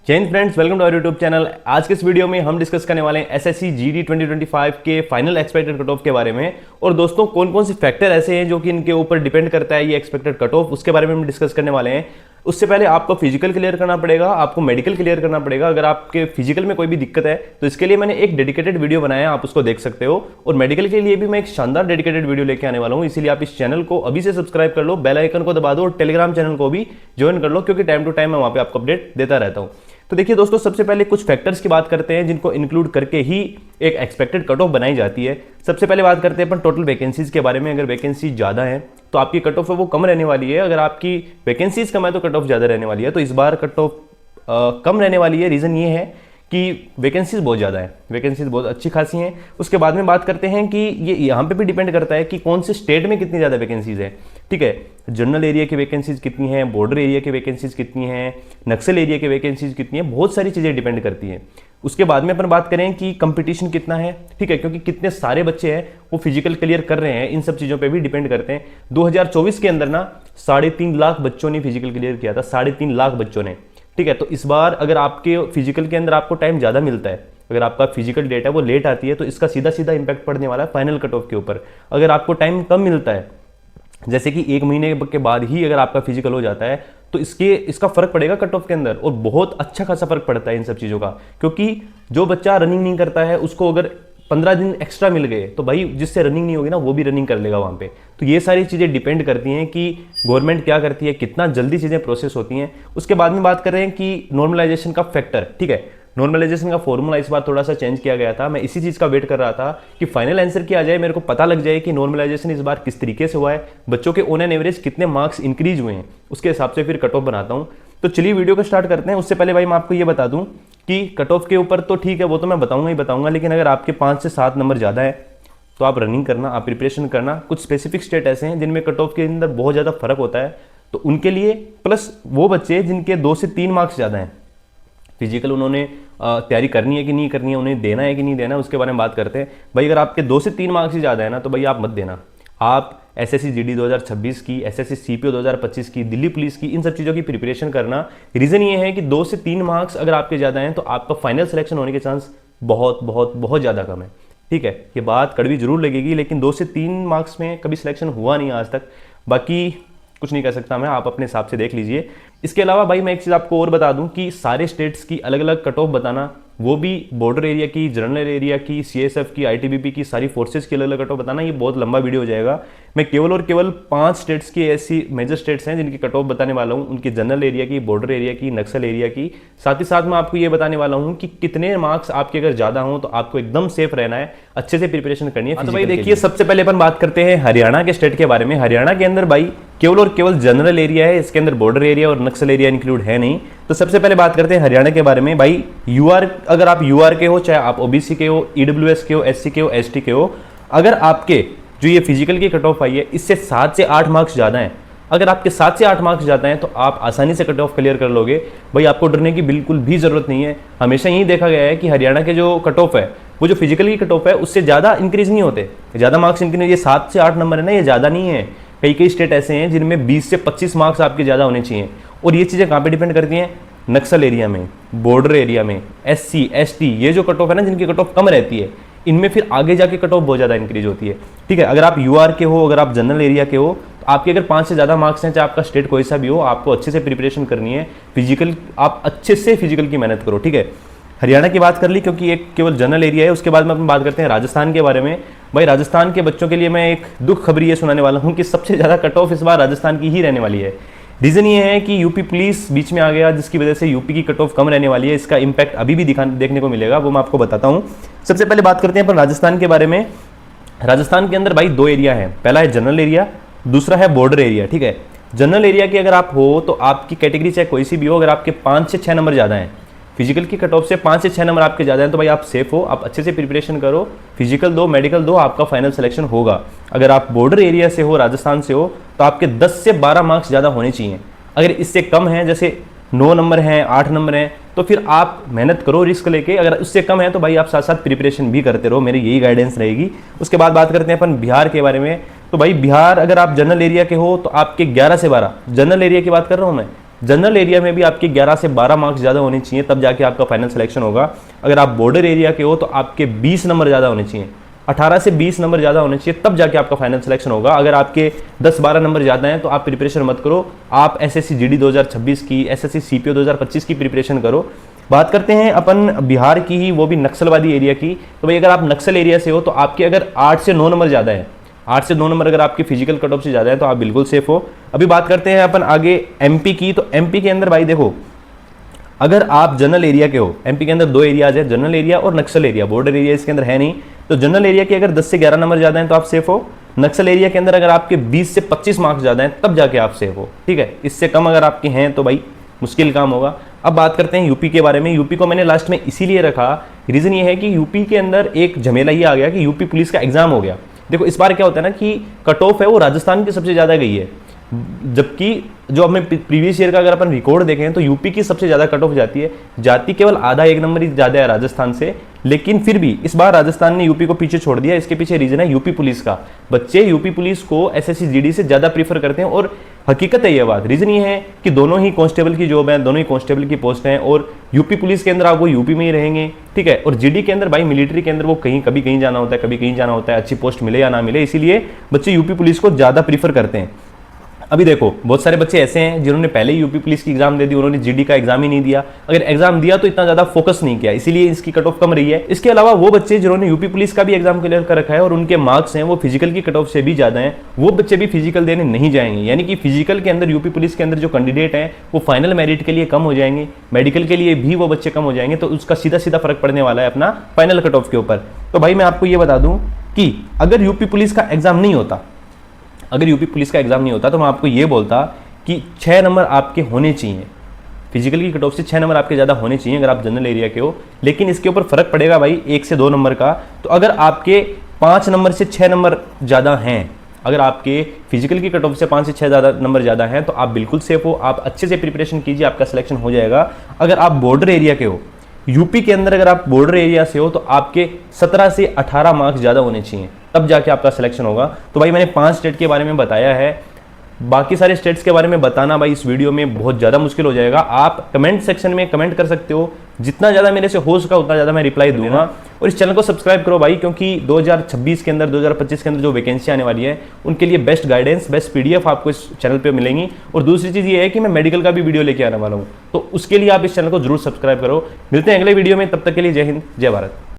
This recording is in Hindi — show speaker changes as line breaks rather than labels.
जय Hind friends, welcome to our YouTube channel. आज के इस वीडियो में हम डिस्कस करने वाले हैं एसएससी जीडी 2025 के फाइनल एक्सपेक्टेड कट ऑफ के बारे में। और दोस्तों कौन कौन से फैक्टर ऐसे हैं जो कि इनके ऊपर डिपेंड करता है ये एक्सपेक्टेड कट ऑफ, उसके बारे में हम डिस्कस करने वाले हैं। उससे पहले आपको फिजिकल क्लियर करना पड़ेगा, आपको मेडिकल क्लियर करना पड़ेगा। अगर आपके फिजिकल में कोई भी दिक्कत है तो इसके लिए मैंने एक डेडिकेटेड वीडियो बनाया है, आप उसको देख सकते हो। और मेडिकल के लिए भी मैं एक शानदार डेडिकेटेड वीडियो लेके आने वाला हूं, इसीलिए आप इस चैनल को अभी से सब्सक्राइब कर लो, बेल आइकन को दबा दो और टेलीग्राम चैनल को भी ज्वाइन कर लो, क्योंकि टाइम टू टाइम मैं वहां पे आपको अपडेट देता रहता हूं। तो देखिए दोस्तों, सबसे पहले कुछ फैक्टर्स की बात करते हैं जिनको इंक्लूड करके ही एक एक्सपेक्टेड कट ऑफ बनाई जाती है। सबसे पहले बात करते हैं अपन टोटल वैकेंसीज के बारे में। अगर वैकेंसी ज़्यादा है तो आपकी कट ऑफ है वो कम रहने वाली है, अगर आपकी वैकेंसीज कम है तो कट ऑफ ज़्यादा रहने वाली है। तो इस बार कट ऑफ कम रहने वाली है। रीज़न ये है कि वैकेंसीज बहुत ज़्यादा है, वैकेंसीज बहुत अच्छी खासी हैं। उसके बाद में बात करते हैं कि ये यहाँ पे भी डिपेंड करता है कि कौन से स्टेट में कितनी ज़्यादा वैकेंसीज है। ठीक है, जनरल एरिया की वैकेंसीज कितनी हैं, बॉर्डर एरिया की वैकेंसीज कितनी हैं, नक्सल एरिया की वैकेंसीज कितनी है, बहुत सारी चीज़ें डिपेंड करती हैं। उसके बाद में अपन बात करें कि कंपटीशन कितना है, ठीक है, क्योंकि कितने सारे बच्चे हैं वो फिजिकल क्लियर कर रहे हैं, इन सब चीज़ों पे भी डिपेंड करते हैं। 2024 के अंदर ना 3.5 लाख बच्चों ने फिजिकल क्लियर किया था, 3.5 लाख बच्चों ने। ठीक है, तो इस बार अगर आपके फिजिकल के अंदर आपको टाइम ज़्यादा मिलता है, अगर आपका फिजिकल डेटा वो लेट आती है तो इसका सीधा सीधा इंपैक्ट पड़ने वाला है फाइनल कट ऑफ के ऊपर। अगर आपको टाइम कम मिलता है, जैसे कि 1 महीने के बाद ही अगर आपका फिजिकल हो जाता है, तो इसका फर्क पड़ेगा कट ऑफ के अंदर, और बहुत अच्छा खासा फर्क पड़ता है इन सब चीज़ों का। क्योंकि जो बच्चा रनिंग नहीं करता है उसको अगर 15 दिन एक्स्ट्रा मिल गए तो भाई जिससे रनिंग नहीं होगी ना वो भी रनिंग कर लेगा वहाँ पे। तो ये सारी चीज़ें डिपेंड करती हैं कि गवर्नमेंट क्या करती है, कितना जल्दी चीज़ें प्रोसेस होती हैं। उसके बाद में बात कर रहे हैं कि नॉर्मलाइजेशन का फैक्टर। ठीक है, नॉर्मलाइजेशन का फॉर्मूला इस बार थोड़ा सा चेंज किया गया था। मैं इसी चीज़ का वेट कर रहा था कि फाइनल आंसर क्या आ जाए, मेरे को पता लग जाए कि नॉर्मलाइजेशन इस बार किस तरीके से हुआ है, बच्चों के ऑन एन एवरेज कितने मार्क्स इंक्रीज हुए हैं, उसके हिसाब से फिर कट ऑफ बनाता हूँ। तो चलिए वीडियो को स्टार्ट करते हैं। उससे पहले भाई मैं आपको ये बता दूं कि कट ऑफ के ऊपर तो ठीक है, वो तो मैं बताऊंगा ही बताऊंगा, लेकिन अगर आपके 5 से 7 नंबर ज़्यादा है तो आप रनिंग करना, आप प्रिपरेशन करना। कुछ स्पेसिफिक स्टेट ऐसे हैं जिनमें कट ऑफ के अंदर बहुत ज़्यादा फर्क होता है, तो उनके लिए, प्लस वो बच्चे जिनके 2 से 3 मार्क्स ज़्यादा हैं, फिजिकल उन्होंने तैयारी करनी है कि नहीं करनी है, उन्हें देना है कि नहीं देना है, उसके बारे में बात करते हैं। भाई अगर आपके 2 से 3 मार्क्स ही ज़्यादा है ना तो भाई आप मत देना। आप एसएससी जीडी 2026 की, एसएससी सीपीओ 2025 की, दिल्ली पुलिस की, इन सब चीज़ों की प्रिपरेशन करना। रीज़न ये है कि 2 से 3 मार्क्स अगर आपके ज़्यादा हैं तो आपका फाइनल सिलेक्शन होने के चांस बहुत बहुत बहुत ज़्यादा कम है। ठीक है, ये बात कड़वी जरूर लगेगी, लेकिन 2 से 3 मार्क्स में कभी सिलेक्शन हुआ नहीं आज तक। बाकी कुछ नहीं कह सकता मैं, आप अपने हिसाब से देख लीजिए। इसके अलावा भाई मैं एक चीज़ आपको और बता दूं कि सारे स्टेट्स की अलग अलग कट ऑफ बताना, वो भी बॉर्डर एरिया की, जनरल एरिया की, सीएसएफ की, आईटीबीपी की, सारी फोर्सेस की अलग अलग कट ऑफ बताना, ये बहुत लंबा वीडियो हो जाएगा। मैं केवल और केवल 5 स्टेट्स की ऐसी मेजर स्टेट्स हैं जिनकी कट ऑफ बताने वाला हूँ, उनकी जनरल एरिया की, बॉर्डर एरिया की, नक्सल एरिया की। साथ ही साथ मैं आपको ये बताने वाला हूँ कि कितने मार्क्स आपके अगर ज़्यादा हों तो आपको एकदम सेफ रहना है, अच्छे से प्रिपरेशन करनी है। तो भाई देखिए, सबसे पहले अपन बात करते हैं हरियाणा के स्टेट के बारे में। हरियाणा के अंदर भाई केवल और केवल जनरल एरिया है, इसके अंदर बॉर्डर एरिया और नक्सल एरिया इंक्लूड है नहीं। तो सबसे पहले बात करते हैं हरियाणा के बारे में। भाई यूआर, अगर आप यूआर के हो, चाहे आप ओबीसी के हो, ईडब्ल्यूएस के हो, एससी के हो, एसटी के हो, अगर आपके जो ये फिजिकल की कट ऑफ आई है इससे 7 से 8 मार्क्स ज़्यादा हैं, अगर आपके 7 से 8 मार्क्स ज़्यादा हैं तो आप आसानी से कट ऑफ क्लियर कर लोगे। भाई आपको डरने की बिल्कुल भी ज़रूरत नहीं है। हमेशा यही देखा गया है कि हरियाणा के जो कट ऑफ है वो जो फिजिकल की कट ऑफ है उससे ज़्यादा इंक्रीज नहीं होते, ज़्यादा मार्क्स इंक्रीज। ये 7 से 8 नंबर है ना, ये ज़्यादा नहीं है। कई कई स्टेट ऐसे हैं जिनमें 20 से 25 मार्क्स आपके ज़्यादा होने चाहिए। और ये चीज़ें कहाँ पे डिपेंड करती हैं? नक्सल एरिया में, बॉर्डर एरिया में, एससी एसटी, ये जो कट ऑफ है ना, जिनकी कट ऑफ कम रहती है, इनमें फिर आगे जाके कट ऑफ बहुत ज़्यादा इंक्रीज होती है। ठीक है, अगर आप यूआर के हो, अगर आप जनरल एरिया के हो, तो आपके अगर 5 से ज़्यादा मार्क्स हैं, चाहे आपका स्टेट कोई सा भी हो, आपको अच्छे से प्रिपरेशन करनी है। फिजिकल, आप अच्छे से फिजिकल की मेहनत करो। ठीक है, हरियाणा की बात कर ली क्योंकि एक केवल जनरल एरिया है। उसके बाद में अपन बात करते हैं राजस्थान के बारे में। भाई राजस्थान के बच्चों के लिए मैं एक दुख खबरी ये सुनाने वाला हूँ कि सबसे ज़्यादा कट ऑफ इस बार राजस्थान की ही रहने वाली है। रीज़न ये है कि यूपी पुलिस बीच में आ गया, जिसकी वजह से यूपी की कट ऑफ कम रहने वाली है। इसका इंपैक्ट अभी भी देखने को मिलेगा, वो मैं आपको बताता हूँ। सबसे पहले बात करते हैं अपन राजस्थान के बारे में। राजस्थान के अंदर भाई 2 एरिया है, पहला है जनरल एरिया, दूसरा है बॉर्डर एरिया। ठीक है, जनरल एरिया की अगर आप हो तो आपकी कैटेगरी चाहे कोई सी भी हो, अगर आपके 5 से 6 नंबर ज़्यादा हैं, फिजिकल की कट ऑफ से 5 से 6 नंबर आपके ज़्यादा हैं, तो भाई आप सेफ हो, आप अच्छे से प्रिपरेशन करो, फिजिकल दो, मेडिकल दो, आपका फाइनल सिलेक्शन होगा। अगर आप बॉर्डर एरिया से हो, राजस्थान से हो, तो आपके 10 से 12 मार्क्स ज़्यादा होने चाहिए। अगर इससे कम है, जैसे 9 नंबर हैं, 8 नंबर हैं, तो फिर आप मेहनत करो रिस्क लेके। अगर उससे कम है तो भाई आप साथ साथ प्रिपरेशन भी करते रहो, मेरी यही गाइडेंस रहेगी। उसके बाद बात करते हैं अपन बिहार के बारे में। तो भाई बिहार, अगर आप जनरल एरिया के हो तो आपके 11 से 12, जनरल एरिया की बात कर रहा हूँ मैं, जनरल एरिया में भी आपके 11 से 12 मार्क्स ज़्यादा होने चाहिए, तब जाके आपका फाइनल सिलेक्शन होगा। अगर आप बॉर्डर एरिया के हो तो आपके 20 नंबर ज़्यादा होने चाहिए, 18 से 20 नंबर ज़्यादा होने चाहिए, तब जाके आपका फाइनल सिलेक्शन होगा। अगर आपके 10-12 नंबर ज़्यादा हैं तो आप प्रिपरेशन मत करो, आप एसएससी जीडी 2026 की, एसएससी सीपीओ 2025 की प्रिपरेशन करो। बात करते हैं अपन बिहार की ही, वो भी नक्सलवादी एरिया की। तो भाई अगर आप नक्सल एरिया से हो तो आपके अगर 8 से 9 नंबर ज़्यादा है, 8 से 9 नंबर अगर आपकी फिजिकल कट ऑफ से ज़्यादा है तो आप बिल्कुल सेफ हो। अभी बात करते हैं अपन आगे एमपी की। तो एमपी के अंदर भाई देखो, अगर आप जनरल एरिया के हो, एमपी के अंदर 2 एरियाज है, जनरल एरिया और नक्सल एरिया, बॉर्डर एरिया इसके अंदर है नहीं। तो जनरल एरिया के अगर 10 से 11 नंबर ज़्यादा हैं तो आप सेफ हो। नक्सल एरिया के अंदर अगर आपके 20 से 25 मार्क्स ज़्यादा हैं तब जाके आप सेफ हो, ठीक है। इससे कम अगर आपके हैं तो भाई मुश्किल काम होगा। अब बात करते हैं यूपी के बारे में। यूपी को मैंने लास्ट में इसीलिए रखा, रीज़न ये है कि यूपी के अंदर एक झमेला ये आ गया कि यूपी पुलिस का एग्जाम हो गया। देखो इस बार क्या होता है ना कि कट ऑफ है वो राजस्थान की सबसे ज़्यादा गई है, जबकि जो हमें प्रीवियस ईयर का अगर अपन रिकॉर्ड देखें तो यूपी की सबसे ज़्यादा कट ऑफ जाती केवल आधा 1 नंबर ही ज़्यादा है राजस्थान से। लेकिन फिर भी इस बार राजस्थान ने यूपी को पीछे छोड़ दिया। इसके पीछे रीजन है यूपी पुलिस का। बच्चे यूपी पुलिस को एसएससी जीडी से ज़्यादा प्रीफर करते हैं और हकीकत है ये बात। रीजन ये है कि दोनों ही कांस्टेबल की जॉब है, दोनों ही कांस्टेबल की पोस्ट हैं, और यूपी पुलिस के अंदर आप वो यूपी में ही रहेंगे, ठीक है। और जीडी के अंदर भाई मिलिट्री के अंदर वो कभी कहीं जाना होता है, कभी कहीं जाना होता है, अच्छी पोस्ट मिले या ना मिले, इसीलिए बच्चे यूपी पुलिस को ज़्यादा प्रीफर करते हैं। अभी देखो बहुत सारे बच्चे ऐसे हैं जिन्होंने पहले ही यूपी पुलिस की एग्जाम दे दी, उन्होंने जीडी का एग्जाम ही नहीं दिया। अगर एग्जाम दिया तो इतना ज्यादा फोकस नहीं किया, इसीलिए इसकी कट ऑफ कम रही है। इसके अलावा वो बच्चे जिन्होंने यूपी पुलिस का भी एग्जाम क्लियर कर रखा है और उनके मार्क्स हैं वो फिजिकल की कट ऑफ से भी ज्यादा हैं, वो बच्चे भी फिजिकल देने नहीं जाएंगे। यानी कि फिजिकल के अंदर यूपी पुलिस के अंदर जो कैंडिडेट हैं वो फाइनल मेरिट के लिए कम हो जाएंगे, मेडिकल के लिए भी वो बच्चे कम हो जाएंगे। तो उसका सीधा सीधा फर्क पड़ने वाला है अपना फाइनल कट ऑफ के ऊपर। तो भाई मैं आपको ये बता दूं कि अगर यूपी पुलिस का एग्जाम नहीं होता, तो मैं आपको ये बोलता कि 6 नंबर आपके होने चाहिए, फिजिकल की कट ऑफ से 6 नंबर आपके ज़्यादा होने चाहिए अगर आप जनरल एरिया के हो। लेकिन इसके ऊपर फर्क पड़ेगा भाई 1 से 2 नंबर का। तो अगर आपके 5 नंबर से 6 नंबर ज़्यादा हैं, अगर आपके फिजिकल की कट ऑफ से 5 से 6 ज़्यादा नंबर ज़्यादा हैं तो आप बिल्कुल सेफ हो। आप अच्छे से प्रिपरेशन कीजिए, आपका सिलेक्शन हो जाएगा। अगर आप बॉर्डर एरिया के हो, यूपी के अंदर अगर आप बॉर्डर एरिया से हो तो आपके 17 से 18 मार्क्स ज़्यादा होने चाहिए, तब जाके आपका सिलेक्शन होगा। तो भाई मैंने 5 स्टेट के बारे में बताया है, बाकी सारे स्टेट्स के बारे में बताना भाई इस वीडियो में बहुत ज़्यादा मुश्किल हो जाएगा। आप कमेंट सेक्शन में कमेंट कर सकते हो, जितना ज़्यादा मेरे से हो सका उतना ज़्यादा मैं रिप्लाई दूंगा। और इस चैनल को सब्सक्राइब करो भाई, क्योंकि 2026 के अंदर 2025 के अंदर जो वैकेंसी आने वाली है उनके लिए बेस्ट गाइडेंस, बेस्ट पीडीएफ आपको इस चैनल पे मिलेंगी। और दूसरी चीज़ ये है कि मैं मेडिकल का भी वीडियो लेके आने वाला हूँ, तो उसके लिए आप इस चैनल को जरूर सब्सक्राइब करो। मिलते हैं अगले वीडियो में, तब तक के लिए जय हिंद, जय भारत।